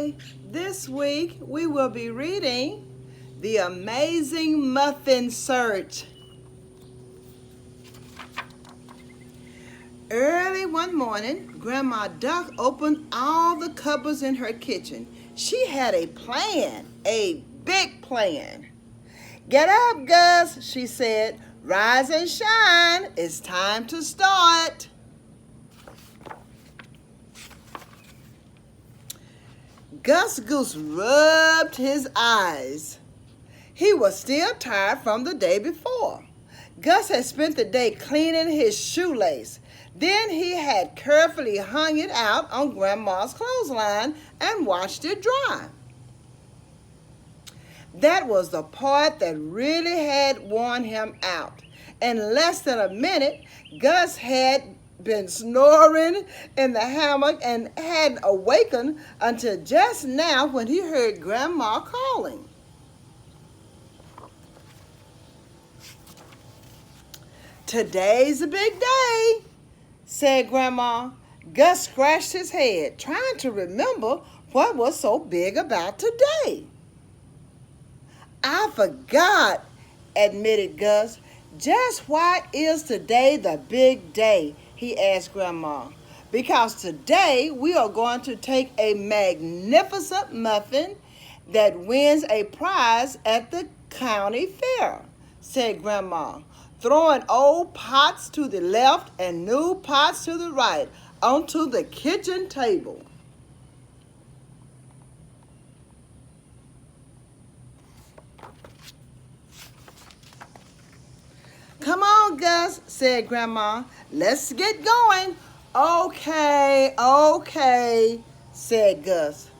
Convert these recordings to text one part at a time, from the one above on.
Okay, this week we will be reading The Amazing Muffin Search. Early one morning, Grandma Duck opened all the cupboards in her kitchen. She had a plan, a big plan. Get up, Gus, she said. Rise and shine. It's time to start. Gus Goose rubbed his eyes. He was still tired from the day before. Gus had spent the day cleaning his shoelace. Then he had carefully hung it out on Grandma's clothesline and watched it dry. That was the part that really had worn him out. In less than a minute, Gus had been snoring in the hammock and hadn't awakened until just now when he heard Grandma calling. Today's a big day, said Grandma. Gus scratched his head, trying to remember what was so big about today. I forgot, admitted Gus. Just why is today the big day? He asked Grandma. Because today we are going to take a magnificent muffin that wins a prize at the county fair, said Grandma, throwing old pots to the left and new pots to the right onto the kitchen table. Come on, Gus, said Grandma. Let's get going. Okay, said Gus.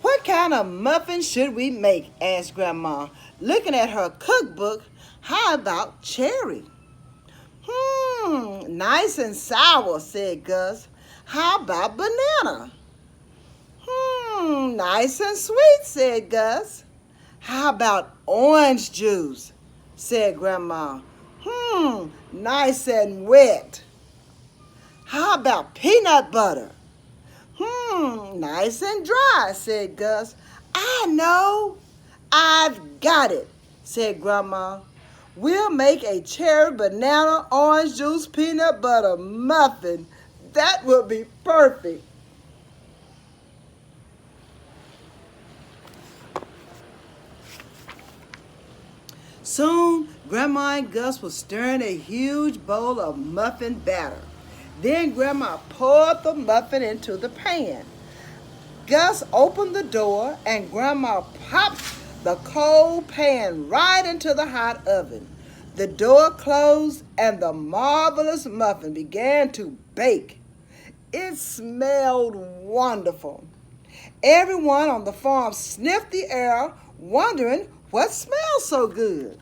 What kind of muffin should we make? Asked Grandma, looking at her cookbook. How about cherry? Nice and sour, said Gus. How about banana? Nice and sweet, said Gus. How about orange juice? Said Grandma. Nice and wet. How about peanut butter? Nice and dry, said Gus. I know. I've got it, said Grandma. We'll make a cherry, banana, orange juice, peanut butter muffin. That will be perfect. Soon, Grandma and Gus were stirring a huge bowl of muffin batter. Then Grandma poured the muffin into the pan. Gus opened the door and Grandma popped the cold pan right into the hot oven. The door closed and the marvelous muffin began to bake. It smelled wonderful. Everyone on the farm sniffed the air, wondering what smells so good.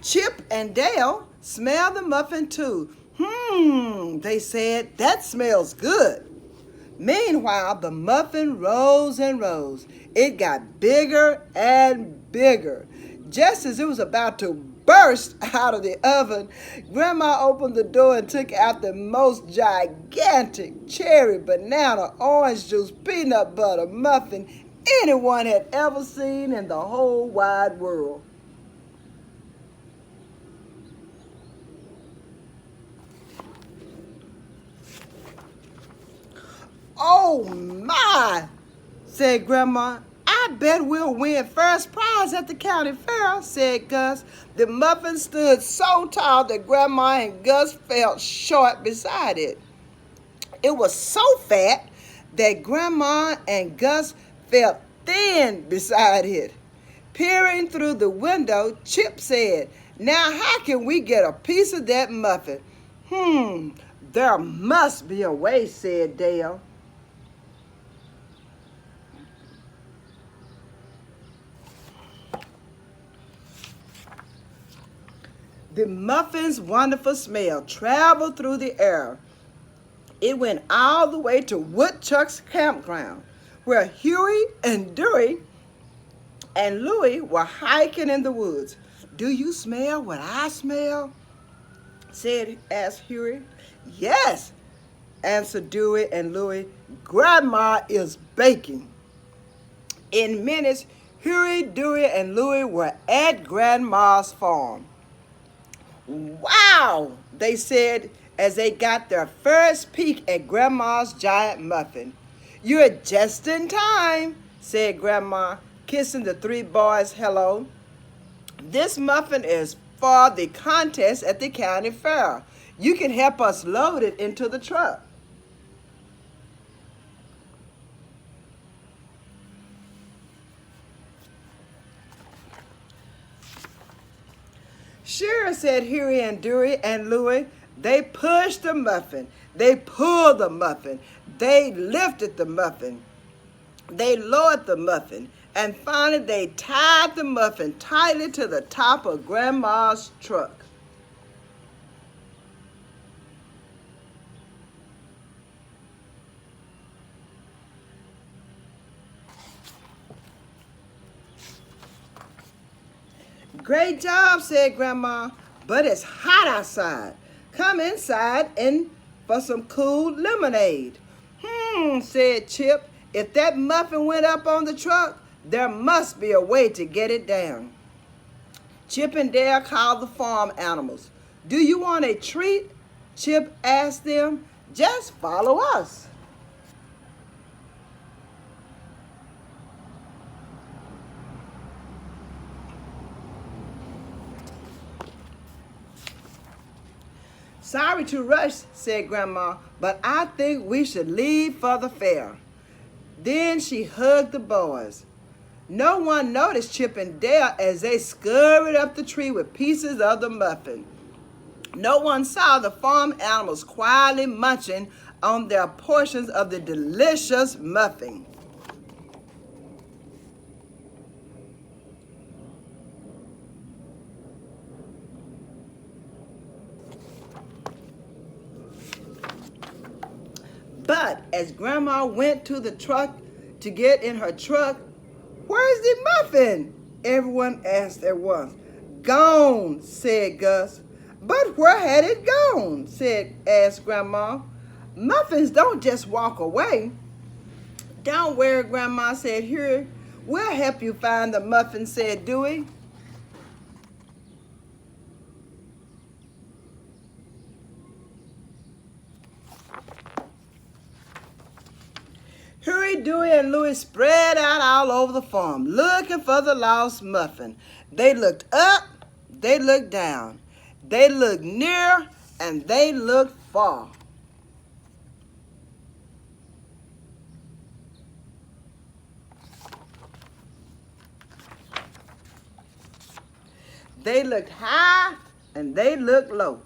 Chip and Dale smelled the muffin too. They said, that smells good. Meanwhile, the muffin rose and rose. It got bigger and bigger. Just as it was about to burst out of the oven, Grandma opened the door and took out the most gigantic cherry, banana, orange juice, peanut butter muffin anyone had ever seen in the whole wide world. Oh my, said Grandma. I bet we'll win first prize at the county fair, said Gus. The muffin stood so tall that Grandma and Gus felt short beside it. It was so fat that Grandma and Gus felt thin beside it. Peering through the window, Chip said, now how can we get a piece of that muffin? There must be a way, said Dale. The muffin's wonderful smell traveled through the air. It went all the way to Woodchuck's campground, where Huey and Dewey and Louie were hiking in the woods. Do you smell what I smell? asked Huey. Yes, answered Dewey and Louie. Grandma is baking. In minutes, Huey, Dewey, and Louie were at Grandma's farm. Wow, they said as they got their first peek at Grandma's giant muffin. You're just in time, said Grandma, kissing the three boys hello. This muffin is for the contest at the county fair. You can help us load it into the truck. Sure, said Huey and Dewey and Louie. They pushed the muffin. They pulled the muffin. They lifted the muffin. They lowered the muffin. And finally, they tied the muffin tightly to the top of Grandma's truck. Great job, said Grandma, but it's hot outside. Come inside and for some cool lemonade. Said Chip. If that muffin went up on the truck, there must be a way to get it down. Chip and Dale called the farm animals. Do you want a treat? Chip asked them. Just follow us. Sorry to rush, said Grandma, but I think we should leave for the fair. Then she hugged the boys. No one noticed Chip and Dale as they scurried up the tree with pieces of the muffin. No one saw the farm animals quietly munching on their portions of the delicious muffin. But as Grandma went to the truck to get in her truck, where's the muffin? Everyone asked at once. Gone, said Gus. But where had it gone? asked Grandma. Muffins don't just walk away. Don't worry, Grandma, said Huey. We'll help you find the muffin, said Dewey. Huey, Dewey, and Louie spread out all over the farm, looking for the lost muffin. They looked up, they looked down, they looked near, and they looked far. They looked high, and they looked low.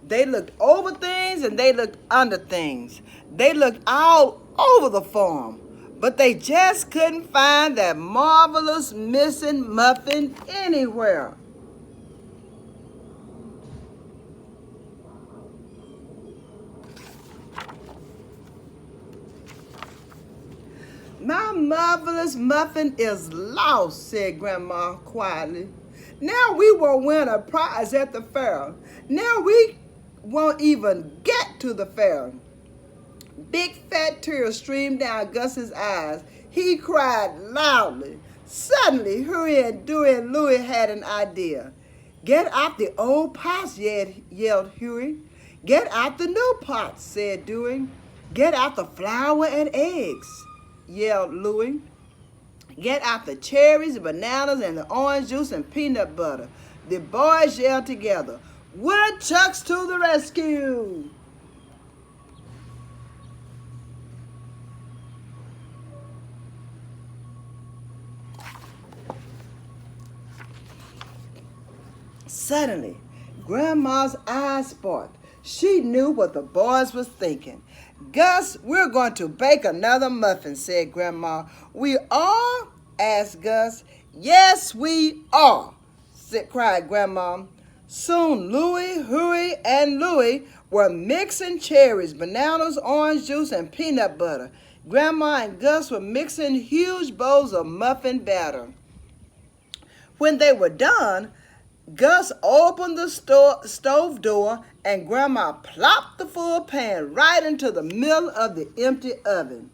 They looked over things and they looked under things. They looked all over the farm, but they just couldn't find that marvelous missing muffin anywhere. My marvelous muffin is lost, said Grandma quietly. Now we will win a prize at the fair. Now we won't even get to the fair. Big fat tears streamed down Gus's eyes. He cried loudly. Suddenly, Huey and Dewey and Louie had an idea. Get out the old pots, yelled Huey. Get out the new pots, said Dewey. Get out the flour and eggs, yelled Louie. Get out the cherries, bananas, and the orange juice and peanut butter. The boys yelled together. Woodchucks to the rescue! Suddenly, Grandma's eyes sparkled. She knew what the boys was thinking. Gus, we're going to bake another muffin, said Grandma. We are? Asked Gus. Yes, we are, cried Grandma. Soon Louie, Huey, and Louie were mixing cherries, bananas, orange juice, and peanut butter. Grandma and Gus were mixing huge bowls of muffin batter. When they were done, Gus opened the stove door and Grandma plopped the full pan right into the middle of the empty oven.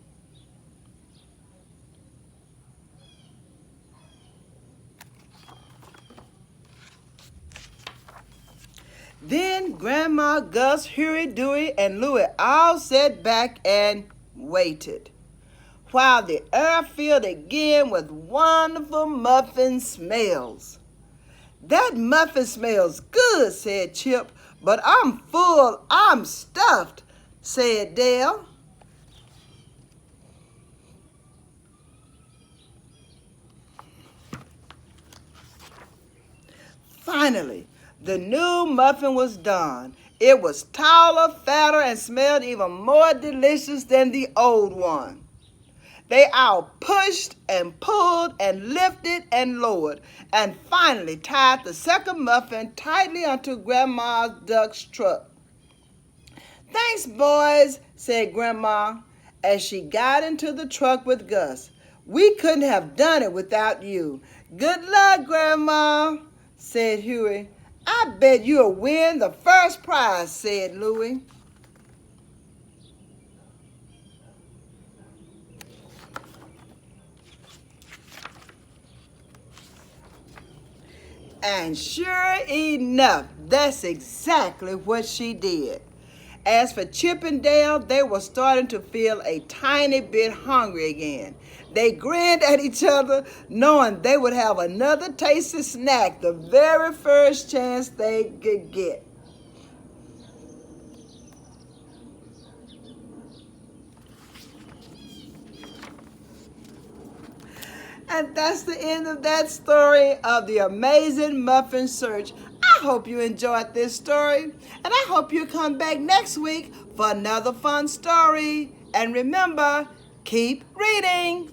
Then Grandma, Gus, Huey, Dewey, and Louie all sat back and waited, while the air filled again with wonderful muffin smells. "That muffin smells good," said Chip, "but I'm full, I'm stuffed," said Dale. Finally, the new muffin was done. It was taller, fatter, and smelled even more delicious than the old one. They all pushed and pulled and lifted and lowered and finally tied the second muffin tightly onto Grandma Duck's truck. "Thanks, boys," said Grandma as she got into the truck with Gus. "We couldn't have done it without you." "Good luck, Grandma," said Huey. "I bet you'll win the first prize," said Louie. And sure enough, that's exactly what she did. As for Chip and Dale, they were starting to feel a tiny bit hungry again. They grinned at each other, knowing they would have another tasty snack the very first chance they could get. And that's the end of that story of the amazing muffin search. I hope you enjoyed this story, and I hope you come back next week for another fun story. And remember, keep reading.